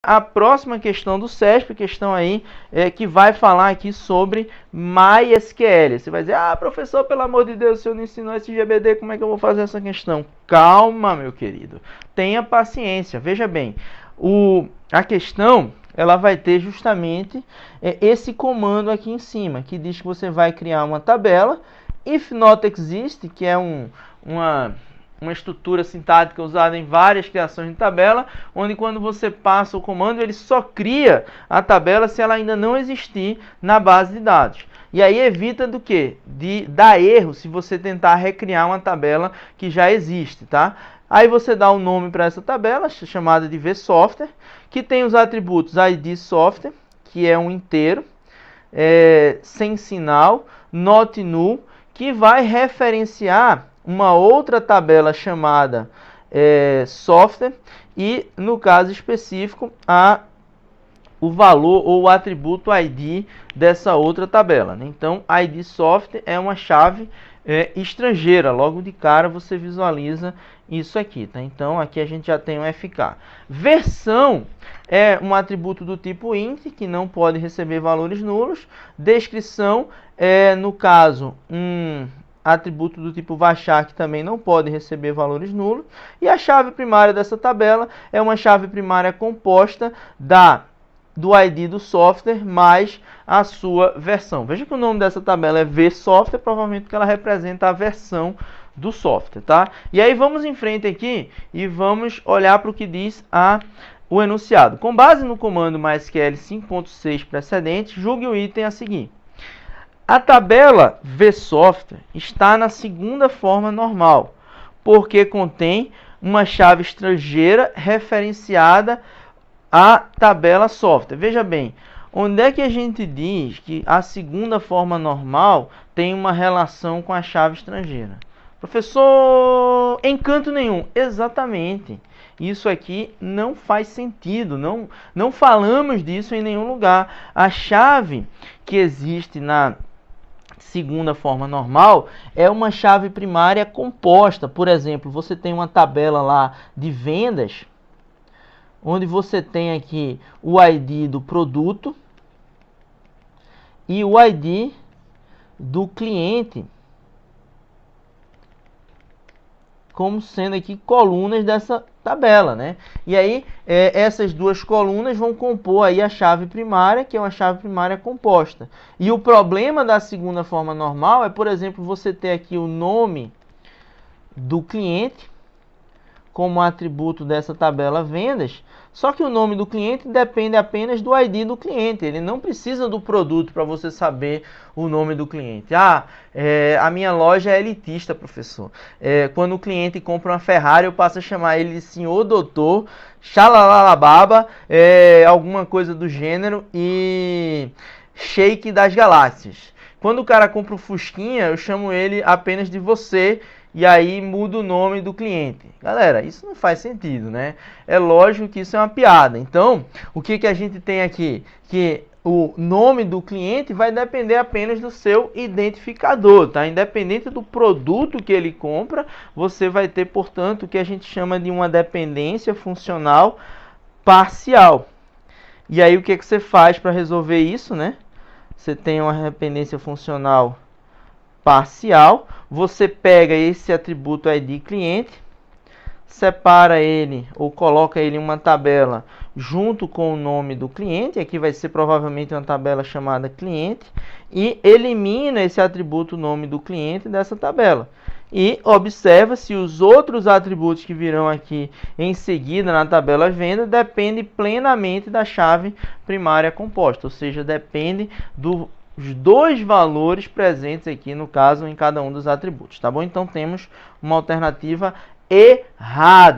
A próxima questão do CESP, questão aí que vai falar aqui sobre MySQL. Você vai dizer, professor, pelo amor de Deus, se eu não ensinou esse GBD, como é que eu vou fazer essa questão? Calma, meu querido. Tenha paciência. Veja bem, a questão ela vai ter justamente esse comando aqui em cima, que diz que você vai criar uma tabela, if not exist, que é uma estrutura sintática usada em várias criações de tabela, onde quando você passa o comando, ele só cria a tabela se ela ainda não existir na base de dados. E aí evita do quê? De dar erro se você tentar recriar uma tabela que já existe, tá? Aí você dá um nome para essa tabela, chamada de vSoftware, que tem os atributos ID software, que é um inteiro, sem sinal, not null, que vai referenciar uma outra tabela chamada software e, no caso específico, o valor ou o atributo ID dessa outra tabela, né? Então, ID software é uma chave estrangeira. Logo de cara você visualiza isso aqui, tá? Então, aqui a gente já tem um FK. Versão é um atributo do tipo int, que não pode receber valores nulos. Descrição é, no caso, atributo do tipo varchar, que também não pode receber valores nulos. E a chave primária dessa tabela é uma chave primária composta do ID do software mais a sua versão. Veja que o nome dessa tabela é vSoftware, provavelmente que ela representa a versão do software, tá? E aí vamos em frente aqui e vamos olhar para o que diz o enunciado. Com base no comando MySQL 5.6 precedente, julgue o item a seguir. A tabela vSoftware está na segunda forma normal, porque contém uma chave estrangeira referenciada à tabela software. Veja bem, onde é que a gente diz que a segunda forma normal tem uma relação com a chave estrangeira? Professor, em canto nenhum. Exatamente. Isso aqui não faz sentido, não falamos disso em nenhum lugar. A chave que existe na segunda forma normal é uma chave primária composta. Por exemplo, você tem uma tabela lá de vendas, onde você tem aqui o ID do produto e o ID do cliente, como sendo aqui colunas dessa tabela, né? E aí, essas duas colunas vão compor aí a chave primária, que é uma chave primária composta. E o problema da segunda forma normal é, por exemplo, você ter aqui o nome do cliente como atributo dessa tabela vendas, só que o nome do cliente depende apenas do ID do cliente. Ele não precisa do produto para você saber o nome do cliente. A minha loja é elitista, professor. Quando o cliente compra uma Ferrari, eu passo a chamar ele de senhor doutor, xalalalababa, alguma coisa do gênero, e Sheik das Galáxias. Quando o cara compra um Fusquinha, eu chamo ele apenas de você, e aí muda o nome do cliente. Galera, isso não faz sentido, né? É lógico que isso é uma piada. Então, o que a gente tem aqui? Que o nome do cliente vai depender apenas do seu identificador, tá? Independente do produto que ele compra, você vai ter, portanto, o que a gente chama de uma dependência funcional parcial. E aí, o que você faz para resolver isso, né? Você tem uma dependência funcional parcial, você pega esse atributo ID cliente, separa ele ou coloca ele em uma tabela junto com o nome do cliente, aqui vai ser provavelmente uma tabela chamada cliente, e elimina esse atributo nome do cliente dessa tabela. E observa se os outros atributos que virão aqui em seguida na tabela venda dependem plenamente da chave primária composta, ou seja, depende dos dois valores presentes aqui, no caso, em cada um dos atributos, tá bom? Então, temos uma alternativa errada.